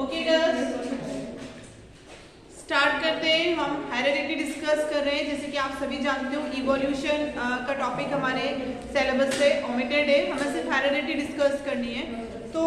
Okay girls, start करते हैं। हम हेरेडिटी डिस्कस कर रहे हैं। जैसे कि आप सभी जानते हो इवोल्यूशन का टॉपिक हमारे सिलेबस से ओमिटेड है, हमें सिर्फ हेरेडिटी डिस्कस करनी है। तो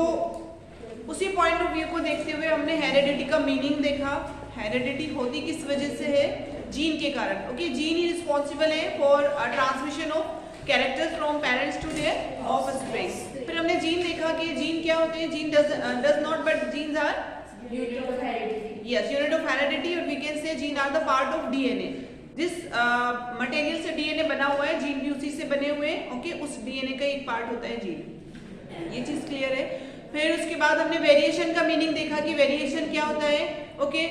उसी पॉइंट ऑफ व्यू को देखते हुए हमने हेरेडिटी का मीनिंग देखा। हेरेडिटी होती किस वजह से है? जीन के कारण। ओके, जीन ही रिस्पॉन्सिबल है for transmission of characters from parents to their offspring. फिर हमने जीन देखा कि जीन क्या होते हैं। Gene does not but genes are unit of heredity. Yes, unit of heredity, or we can say gene are the part of DNA. जिस material से DNA बना हुआ है, जीन भी उसी से बने हुए हैं। ओके, उस DNA का एक पार्ट होता है जीन। ये चीज क्लियर है। फिर उसके बाद हमने वेरिएशन का मीनिंग देखा कि वेरिएशन क्या होता है। Okay,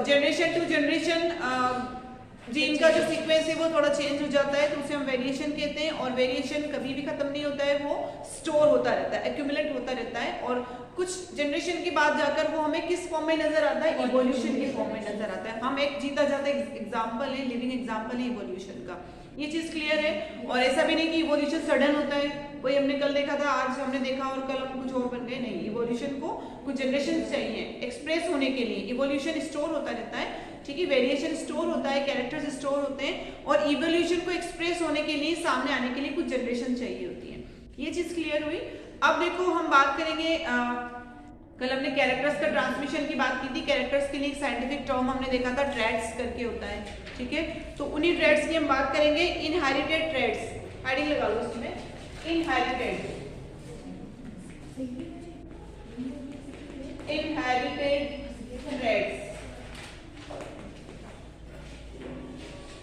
generation to generation gene का जो सीक्वेंस है वो थोड़ा चेंज हो जाता है, तो उसे हम वेरिएशन कहते हैं। और वेरिएशन कभी भी खत्म नहीं होता है, वो स्टोर होता रहता है, एक्यूमुलेट होता रहता है, और कुछ जनरेशन के बाद जाकर वो हमें किस फॉर्म में नजर आता है? इवोल्यूशन के फॉर्म में नजर आता है। हम एक जीता जाता एग्जाम्पल है, लिविंग एग्जाम्पल है इवोल्यूशन का। ये चीज क्लियर है। और ऐसा भी नहीं कि इवोल्यूशन सडन होता है, वही हमने कल देखा था, आज हमने देखा और कल हम कुछ और बन गए। नहीं, इवोल्यूशन को कुछ जनरेशन चाहिए एक्सप्रेस होने के लिए। इवोल्यूशन स्टोर होता रहता है, ठीक है, वेरिएशन स्टोर होता है, कैरेक्टर्स स्टोर होते हैं, और इवोल्यूशन को एक्सप्रेस होने के लिए, सामने आने के लिए कुछ जनरेशन चाहिए होती है। ये चीज क्लियर हुई। अब देखो हम बात करेंगे, कल हमने कैरेक्टर्स का ट्रांसमिशन की बात की थी। कैरेक्टर्स के लिए एक साइंटिफिक टर्म हमने देखा था, ट्रेड्स करके होता है, ठीक है। तो उन्हीं ट्रेड्स की हम बात करेंगे। इनहेरिटेड ट्रेड्स, हेडिंग लगा लो उसमें, इनहेरिटेड ट्रेड्स।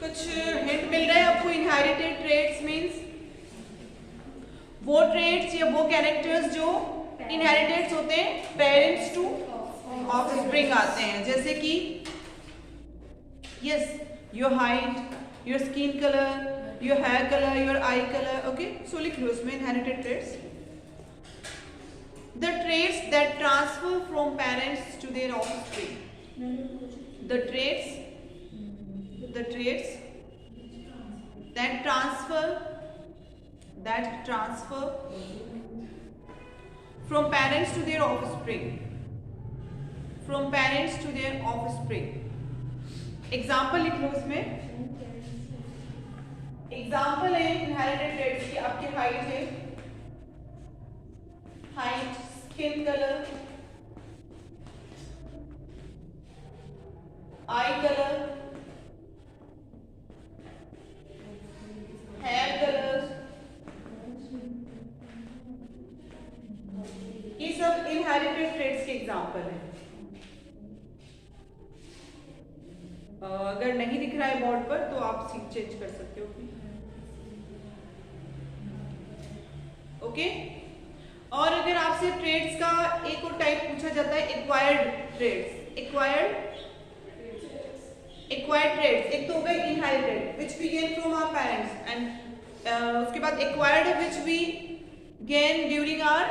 कुछ हिंट मिल रहा है आपको? इनहेरिटेड ट्रेड्स मींस वो ट्रेड्स या वो कैरेक्टर्स जो इनहेरिटेड होते हैं, पेरेंट्स टू ऑफस्प्रिंग आते हैं। जैसे कि yes, your height, your skin colour, your hair colour, your eye colour. Okay, so लिख लो इसमें inherited traits, the traits that transfer from parents to their offspring. The traits that transfer from parents to their offspring, example लिख लो इसमें। Example है inherited trades की, आपकी height है, height, skin colour, eye colour, hair colours, ये सब inherited trades के एग्जाम्पल हैं। अगर नहीं दिख रहा है बोर्ड पर तो आप सीट चेंज कर सकते हो। ओके, और अगर आपसे ट्रेड्स का एक और टाइप पूछा जाता है, एक्वायर्ड ट्रेड्स। एक्वायर्ड ट्रेड्स एक तो हो गए inherited which we gain from our parents, and उसके बाद acquired which we gain during our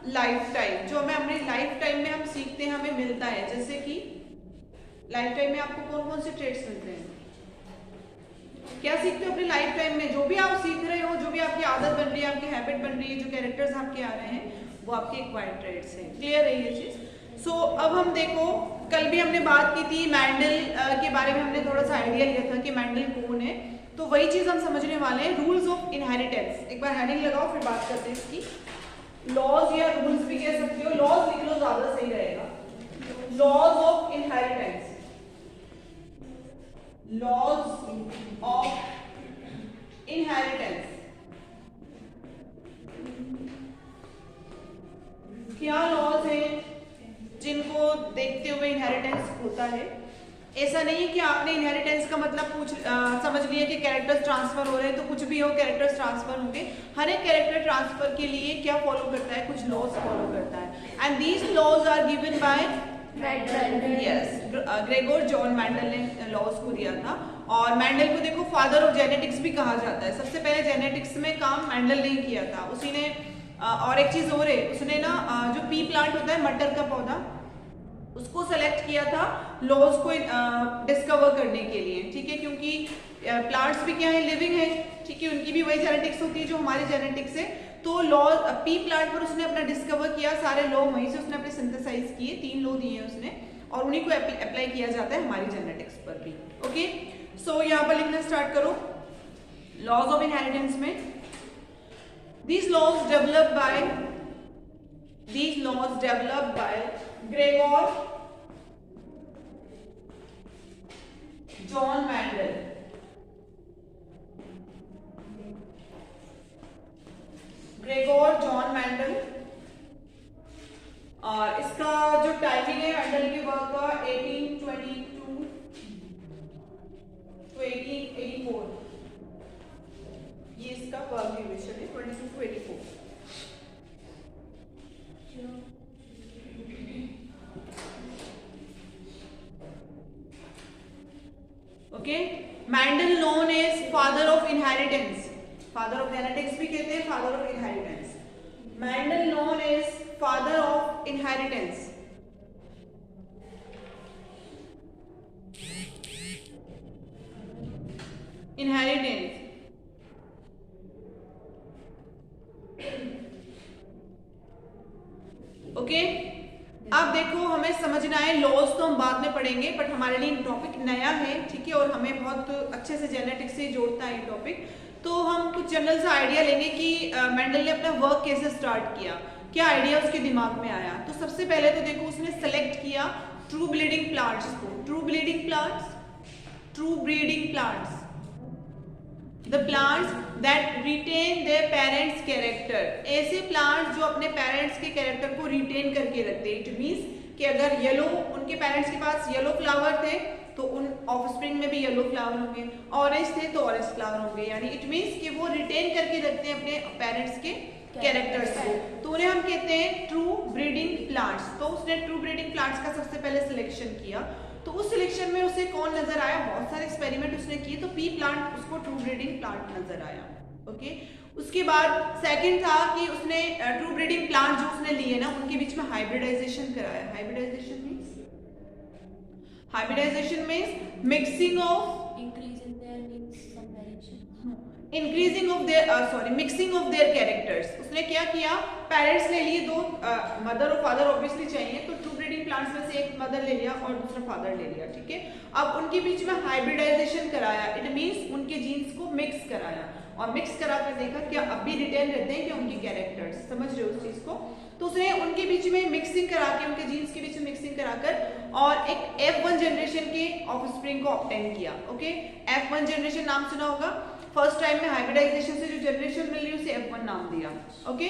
life time, जो हमें अपने लाइफ टाइम में हम सीखते हैं, हमें मिलता है। जैसे कि लाइफ टाइम में आपको कौन कौन से ट्रेड्स मिलते हैं? क्या सीखते हो अपनी लाइफ टाइम में? जो भी आप सीख रहे हो, जो भी आपकी आदत बन रही है, आपकी हैबिट बन रही है, जो कैरेक्टर्स आपके आ रहे हैं, वो आपके एक्वायर्ड ट्रेड्स हैं। क्लियर है ये चीज? सो अब हम देखो, कल भी हमने बात की थी मैंडल के बारे में, हमने थोड़ा सा आइडिया लिया था कि मैंडल कौन है। तो वही चीज हम समझने वाले हैं, रूल्स ऑफ इनहेरिटेंस। एक बार हेडिंग लगाओ, फिर बात करते हैं इसकी। लॉज या रूल्स भी कह सकते हो, लॉज लिख लो ज्यादा सही रहेगा। Laws of inheritance, laws of inheritance. क्या लॉज हैं जिनको देखते हुए इनहेरिटेंस होता है? ऐसा नहीं है कि आपने इनहेरिटेंस का मतलब समझ लिया कि कैरेक्टर्स ट्रांसफर हो रहे हैं तो कुछ भी हो कैरेक्टर्स ट्रांसफर होंगे। हर एक कैरेक्टर ट्रांसफर के लिए क्या फॉलो करता है? कुछ लॉज फॉलो करता है, and these laws are given by Gregor John Mendel ने लॉज को दिया था। और मैंडल को देखो फादर ऑफ जेनेटिक्स भी कहा जाता है। सबसे पहले जेनेटिक्स में काम मैंडल ने किया था। उसी ने और एक चीज और है, उसने ना जो पी प्लांट होता है, मटर का पौधा, उसको सेलेक्ट किया था लॉज को डिस्कवर करने के लिए, ठीक है, क्योंकि प्लांट्स भी क्या है, लिविंग है, ठीक है, उनकी भी वही जेनेटिक्स होती है जो हमारी जेनेटिक्स है। तो लॉ पी प्लांट पर उसने अपना डिस्कवर किया, सारे लॉ वहीं से उसने अपने सिंथेसाइज किए, 3 लॉ दिए हैं उसने और उन्हीं को अप्लाई किया जाता है हमारी जेनेटिक्स पर भी। ओके, सो यहाँ पर लिखना स्टार्ट करो। लॉज ऑफ इनहेरिटेंस में these laws developed by Gregor John Mendel। Gregor John Mendel, और इसका जो टाइमिंग है मैंडल के वर्क का 1822 to 1884, ये इसका वर्क ड्यूरेशन है 22 to 84। Okay, Mendel known as father of inheritance, father of genetics भी कहते हैं, father of inheritance. Mendel known as father of inheritance. Inheritance, okay. अब देखो हमें समझना है, लॉज तो हम बाद में पढ़ेंगे बट हमारे लिए टॉपिक नया है, ठीक है, और हमें बहुत अच्छे से जेनेटिक्स से जोड़ता है ये टॉपिक। तो हम कुछ जनरल सा आइडिया लेंगे कि मेंडल ने अपना वर्क कैसे स्टार्ट किया, क्या आइडिया उसके दिमाग में आया। तो सबसे पहले तो देखो उसने सेलेक्ट किया ट्रू ब्रीडिंग प्लांट्स को। True breeding plants, true breeding plants, the plants that retain their parents character. ऐसे प्लांट्स जो अपने पेरेंट्स के कैरेक्टर को रिटेन करके रखते हैं। इट मीन्स कि अगर येलो, उनके पेरेंट्स के पास येलो फ्लावर थे तो उन ऑफस्प्रिंग में भी येलो फ्लावर होंगे, ऑरेंज थे तो ऑरेंज फ्लावर होंगे, यानी इट मीन्स कि वो रिटेन करके रखते हैं अपने पेरेंट्स के कैरेक्टर्स को, तो उन्हें हम कहते हैं ट्रू ब्रीडिंग प्लांट्स। तो उसने ट्रू ब्रीडिंग प्लांट्स का सबसे पहले सिलेक्शन किया, तो उस सिलेक्शन में उसे कौन नजर आया, बहुत सारे एक्सपेरिमेंट उसने किए, तो पी प्लांट उसको ट्रू ब्रीडिंग प्लांट नजर आया। ओके, उसके बाद सेकंड था कि उसने ट्रू ब्रीडिंग प्लांट जो उसने लिए ना उनके बीच में हाइब्रिडाइजेशन कराया। Hybridization means mixing of mixing of their characters. उसने क्या किया, पेरेंट्स ले लिए, दो मदर और फादर ऑब्वियसली चाहिए, तो ट्रू ब्रीडिंग प्लांट्स में से एक मदर ले लिया और दूसरा फादर ले लिया, ठीक है। अब उनके बीच में हाइब्रिडाइजेशन कराया, इट मींस उनके जीन्स को मिक्स कराया, और मिक्स करा कर देखा क्या अब भी रिटेन रहते हैं क्या उनके कैरेक्टर्स, समझ रहे हो उस चीज को। तो उसने उनके बीच में मिक्सिंग करा के, उनके जीन्स के बीच में मिक्सिंग कराकर और एक F1 जनरेशन के ऑफस्प्रिंग को ऑब्टेन किया। ओके, F1 जनरेशन नाम सुना होगा, फर्स्ट टाइम में हाइब्रिडाइजेशन से जो जनरेशन मिल रही है उसे F1 नाम दिया। ओके,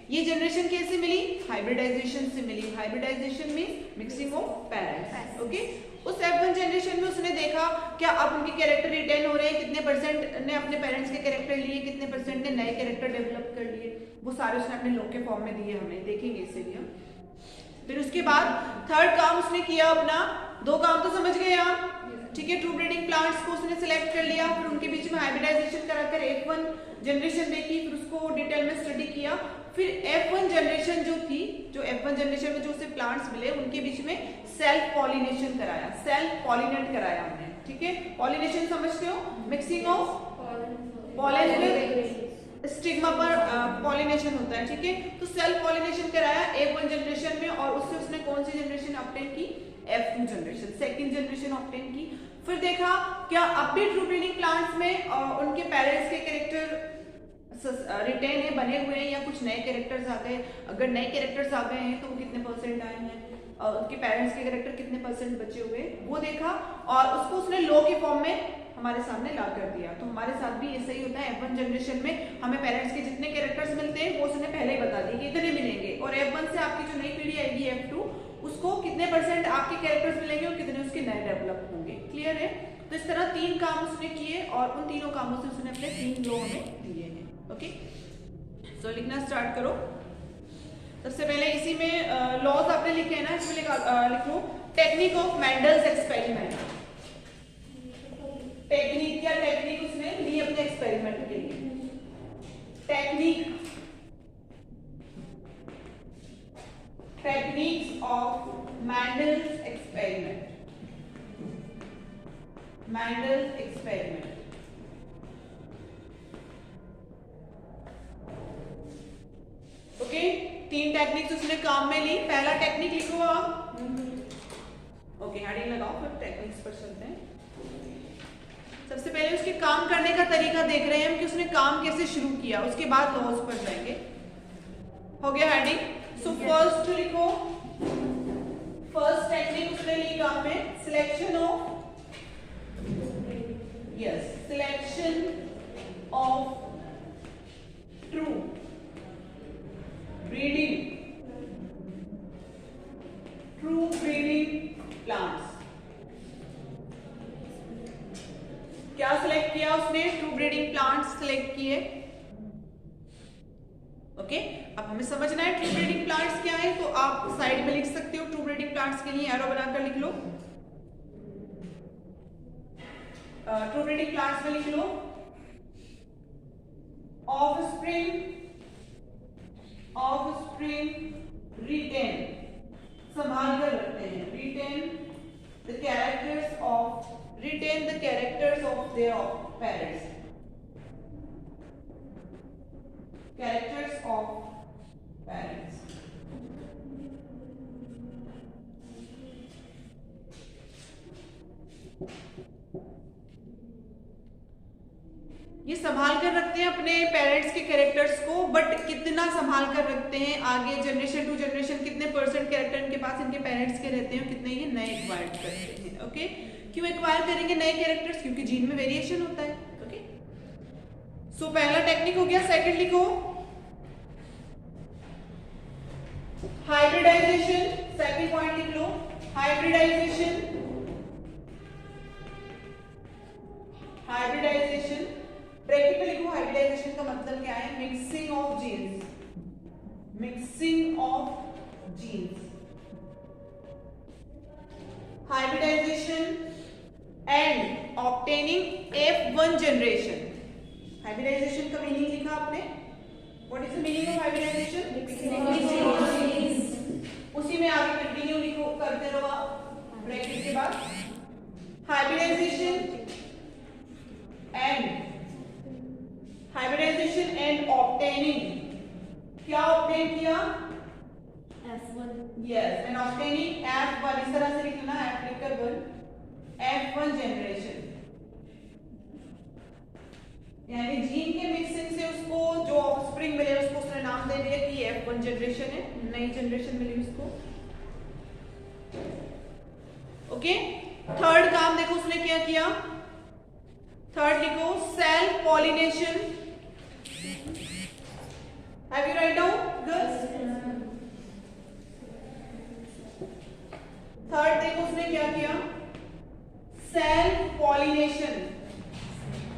ये जनरेशन कैसे मिली, हाइब्रिडाइजेशन से मिली। Hybridisation means mixing of parents. Okay, उस F1 जनरेशन में उसने देखा क्या अब उनके कैरेक्टर रिटेन हो रहे हैं, कितने परसेंट ने अपने पेरेंट्स के कैरेक्टर लिए, कितने परसेंट ने नए कैरेक्टर डेवलप कर लिए, वो सारे उसने अपने लॉ के फॉर्म में दिए, हमें देखेंगे इससे भी हम। फिर उसके बाद थर्ड काम उसने किया अपना, दो काम तो समझ गए आप, ठीक है। ट्रू ब्रीडिंग प्लांट्स को उसने सिलेक्ट कर लिया, फिर उनके बीच में हाइब्रिडाइजेशन कराकर F1 जनरेशन देखी, फिर उसको डिटेल में स्टडी किया। फिर F1 जनरेशन जो थी, जो F1 जनरेशन में जो उसे प्लांट्स मिले उनके बीच में सेल्फ पॉलिनेशन कराया, सेल्फ पॉलिनेट कराया हमने, ठीक है। पॉलिनेशन समझते हो, mixing of pollen with stigma पर पॉलिनेशन होता है, ठीक है। तो सेल्फ पॉलिनेशन कराया F1 जनरेशन में, और उससे उसने कौन सी जनरेशन ऑब्टेन की, F2 generation, second generation obtain की। फिर देखा क्या अब भी ट्रू ब्रीडिंग प्लांट्स में उनके पेरेंट्स के कैरेक्टर रिटेन है, बने हुए हैं, या कुछ नए कैरेक्टर्स आ गए। अगर नए कैरेक्टर्स आ गए हैं तो वो कितने परसेंट आए हैं, उनके पेरेंट्स के कैरेक्टर कितने परसेंट बचे हुए, वो देखा और उसको उसने लॉ के फॉर्म में हमारे सामने ला कर दिया। तो हमारे साथ भी ऐसा ही होता है, F1 जनरेशन में हमें पेरेंट्स के जितने कैरेक्टर्स मिलते हैं वो उसने पहले ही बता दिए कि इतने मिलेंगे, और F1 से आपकी जो नई पीढ़ी आएगी F2, उसको कितने परसेंट आपके कैरेक्टर्स मिलेंगे और कितने उसके नए डेवलप होंगे। क्लियर है। तो इस तरह 3 काम उसने किए और उन तीनों कामों से उसने अपने 3 लॉ हमें दिए हैं। ओके, सो लिखना स्टार्ट करो। सबसे पहले इसी में लॉज आपने लिखे हैं ना, इसमें लिखो technique of Mendel's experiment. Technique, क्या टेक्निक उसने ली अपने एक्सपेरिमेंट के लिए, techniques of Mendel's experiment, Mendel's experiment. 3 techniques उसने काम में ली। पहला टेक्निक लिखो आप, ओके हेडिंग लगाओ, फिर टेक्निक्स पर चलते हैं। सबसे पहले उसके काम करने का तरीका देख रहे हैं हम कि उसने काम कैसे शुरू किया, उसके बाद लॉज पर जाएंगे। हो गया हेडिंग। सो फर्स्ट लिखो, फर्स्ट टेक्निक उसने ली काम में, selection of, yes, selection of true breeding, true breeding plants. क्या सिलेक्ट किया उसने? ट्रू ब्रीडिंग प्लांट्स सिलेक्ट किए। ओके, अब हमें समझना है ट्रू ब्रीडिंग प्लांट्स क्या है, तो आप साइड में लिख सकते हो, ट्रू ब्रीडिंग प्लांट्स के लिए एरो बनाकर लिख लो। ट्रू ब्रीडिंग प्लांट्स में लिख लो ऑफस्प्रिंग रिटेन, संभाल कर रखते हैं, retain the characters of their parents, characters of parents. ये संभाल कर रखते हैं अपने पेरेंट्स के कैरेक्टर्स को, बट कितना संभाल कर रखते हैं, आगे जनरेशन टू जनरेशन कितने परसेंट कैरेक्टर इनके पास इनके पेरेंट्स के रहते हैं, कितने ये नए एक्वायर करते हैं। ओके, क्यों एक्वायर करेंगे नए कैरेक्टर्स? क्योंकि जीन में वेरिएशन होता है। ओके, सो पहला टेक्निक हो गया। सेकंड लिखो हाइब्रिडाइजेशन, सेकंड पॉइंट लिख लो हाइब्रिडाइजेशन, हाइब्रिडाइजेशन ब्रैकेट में लिखो। हाइब्रिडाइजेशन का मतलब क्या है? Mixing of genes, mixing of genes, hybridization and obtaining F1 generation. Hybridization का मीनिंग लिखा आपने, what is the meaning of hybridization? उसी में आगे कंटिन्यू लिखो, करते रहो आप ब्रैकेट के बाद। हाइब्रिडाइजेशन एंड ऑब्टेनिंग, क्या ऑब्टेन किया? F1, yes, and obtaining F1, इस तरह से लिखना एप्लीकेबल F1 जनरेशन, यानी जीन के मिक्सिंग से उसको जो ऑफस्प्रिंग मिले उसको उसने नाम दे दिया कि ये F1 जनरेशन है, नई जनरेशन मिली उसको। ओके, थर्ड काम देखो उसने क्या किया। थर्ड लिखो self pollination. Have you write down girls? Third देखो उसने क्या किया, सेल्फ पॉलिनेशन,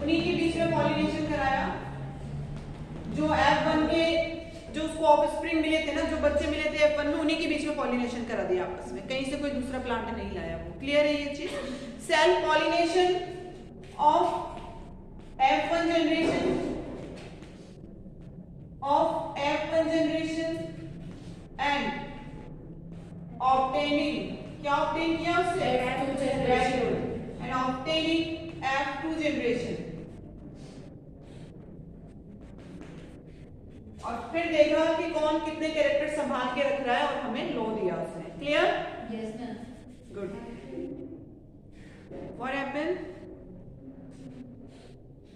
उन्हीं के बीच में पॉलिनेशन कराया। जो F1 के जो उसको ऑफस्प्रिंग मिले थे ना, जो बच्चे मिले थे F1 में, उन्हीं के बीच में पॉलिनेशन करा दिया आपस में, कहीं से कोई दूसरा प्लांट नहीं लाया वो। क्लियर है ये चीज? Self pollination of F1 generation and obtaining, क्या obtain किया उससे? F2 generation and obtaining F2 generation। और फिर देखा कि कौन कितने कैरेक्टर संभाल के रख रहा है और हमें लो दिया उसने। Clear? Yes, ma'am. Good. What happened?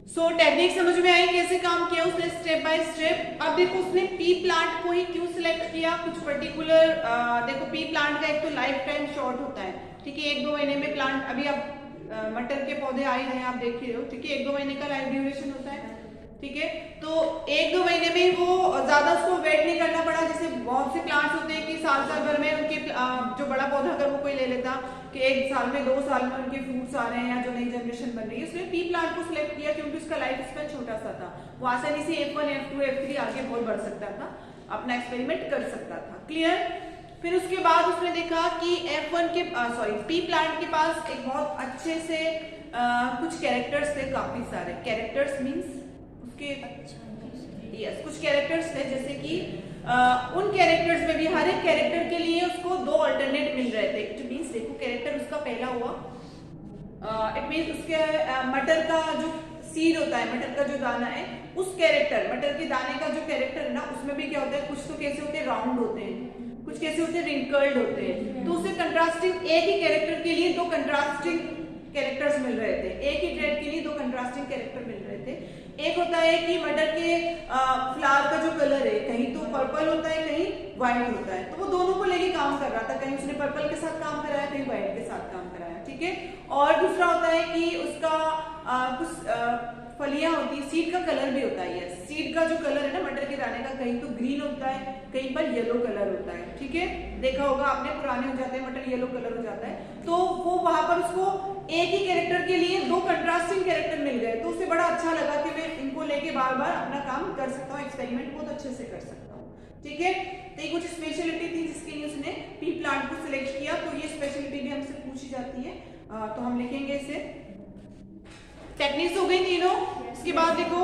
So technique समझ में आई कैसे काम किया उसने स्टेप बाय स्टेप। अब देखो उसने पी प्लांट को ही क्यों सिलेक्ट किया, कुछ पर्टिकुलर देखो पी प्लांट का एक तो लाइफ टाइम शॉर्ट होता है, ठीक है, 1-2 महीने में प्लांट, अभी आप मटर के पौधे आ ही रहे हैं, आप देख ही रहे हो, ठीक है, 1-2 महीने का लाइफ ड्यूरेशन होता है, ठीक है। तो 1-2 महीने में वो ज्यादा उसको वेट नहीं करना पड़ा, जैसे बहुत से प्लांट्स होते हैं कि साल भर में उनके जो बड़ा पौधा अगर वो कोई ले लेता कि 1 साल में 2 साल में उनके फ्रूट्स आ रहे हैं या जो नई जनरेशन बन रही है, इसलिए पी प्लांट को सिलेक्ट किया क्योंकि उसका लाइफ स्पैन छोटा सा था, वो आसानी से F1 F2 F3 आगे बहुत बढ़ सकता था, अपना एक्सपेरिमेंट कर सकता था। क्लियर? फिर उसके बाद उसने देखा कि F1 के पी प्लांट के पास एक बहुत अच्छे से कुछ कैरेक्टर्स थे, काफी सारे कैरेक्टर्स मींस उसके यस कुछ कैरेक्टर्स थे, जैसे कि उन कैरेक्टर्स में भी हर एक कैरेक्टर के लिए उसको 2 अल्टरनेट मिल रहे थे। इट मींस देखो कैरेक्टर उसका पहला हुआ, इट मींस उसके मटर का जो सीड होता है, मटर का जो दाना है उस कैरेक्टर मटर के दाने का जो कैरेक्टर है ना, उसमें भी क्या होता है, कुछ तो कैसे होते हैं, राउंड होते हैं, कुछ कैसे होते हैं, रिंकल्ड होते हैं। तो उसे कंट्रास्टिंग एक ही कैरेक्टर के लिए दो कंट्रास्टिंग कैरेक्टर्स मिल रहे थे, एक ही ट्रेड के लिए दो कंट्रास्टिंग कैरेक्टर मिल रहे थे। एक होता है कि मटर के फ्लावर का जो कलर है, कहीं तो पर्पल होता है, कहीं व्हाइट होता है, तो वो दोनों को लेके काम कर रहा था, कहीं उसने पर्पल के साथ काम कराया, कहीं व्हाइट के साथ काम कराया, ठीक है। और दूसरा होता है कि उसका कुछ फलियां होती है, सीड का कलर भी होता है, यस, सीड का जो कलर है ना मटर के दाने का, कहीं तो ग्रीन होता है, कहीं पर येलो कलर होता है, ठीक है। देखा होगा आपने, पुराने हो जाते हैं मटर, येलो कलर हो जाता है, तो वो वहां पर उसको एक ही कैरेक्टर के लिए दो कंट्रास्टिंग कैरेक्टर मिल गए, तो उसे बड़ा अच्छा लगा कि मैं इनको लेके बार बार अपना काम कर सकता हूँ, एक्सपेरिमेंट बहुत अच्छे से कर सकता हूँ, ठीक है। तो ये कुछ स्पेशलिटी थी जिसके लिए उसने पी प्लांट को सिलेक्ट किया, तो ये स्पेशलिटी भी हमसे पूछी जाती है, तो हम लिखेंगे इसे। टेक्निक्स हो गई तीनों। इसके बाद देखो,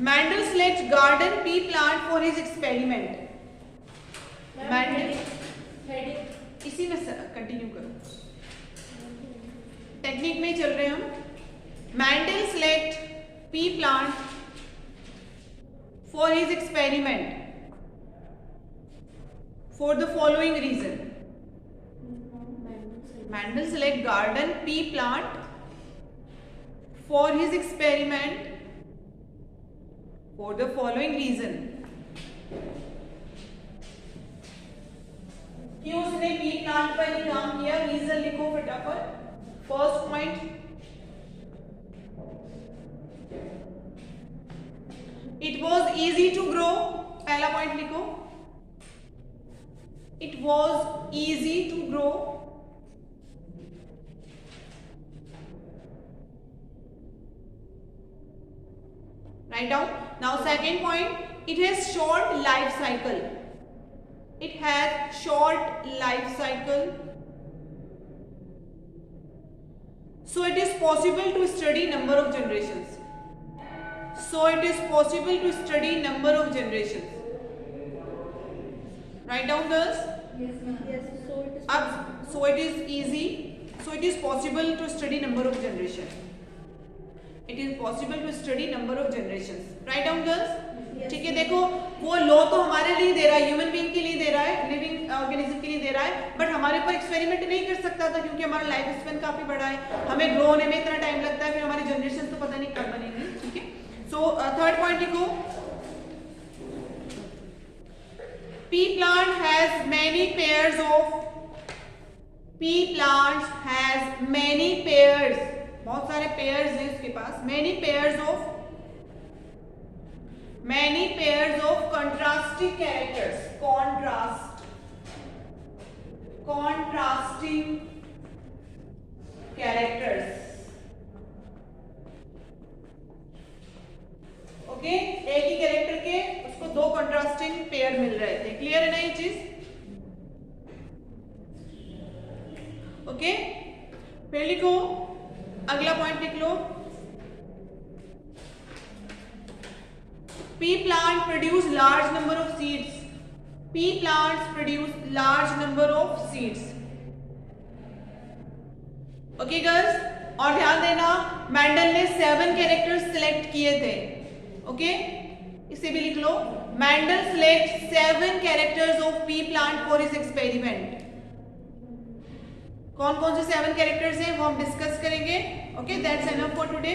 Mendel select garden pea plant for his experiment. Mendel इसी में कंटिन्यू करो, टेक्निक में ही चल रहे हम। Mendel select pea plant for his experiment for the following reason. Mendel select garden pea plant for his experiment for the following reason। क्यों उसने P plant पर ही काम किया, रीजन लिखो फटाफट। First point, it was easy to grow, पहला point लिखो, it was easy to grow. Write down. Now second point, it has short life cycle. It has short life cycle. So it is possible to study number of generations. So it is possible to study number of generations. Write down girls. Yes, ma'am. Yes. So it is easy. So it is possible to study number of generations. It is possible to study number of generations. Write down girls. ठीक है, देखो वो law तो हमारे लिए दे रहा है, human being के लिए दे रहा है, लिविंग ऑर्गेनिज्म के लिए दे रहा है, बट हमारे ऊपर एक्सपेरिमेंट नहीं कर सकता था क्योंकि हमारा लाइफ स्पेन काफी बड़ा है, हमें ग्रो होने में इतना टाइम लगता है, फिर हमारी जनरेशन तो पता नहीं कब बनेंगी, ठीक है। सो थर्ड पॉइंट लिखो, pea plant has many pairs of, pea plant has many pairs, बहुत सारे पेयर्स हैं उसके पास, many pairs of contrasting characters, contrasting characters, okay. एक ही कैरेक्टर के उसको दो कंट्रास्टिंग पेयर मिल रहे थे, क्लियर है ना ये चीज, ओके। फिर लिखो, अगला पॉइंट लिख लो, pea plant produce large number of seeds, pea plants produce large number of seeds, okay girls. और ध्यान देना, मैंडल ने 7 कैरेक्टर्स सिलेक्ट किए थे, ओके, इसे भी लिख लो, Mendel select 7 characters of pea plant for his experiment. कौन कौन से 7 कैरेक्टर्स हैं वो हम डिस्कस करेंगे, okay. That's enough for today.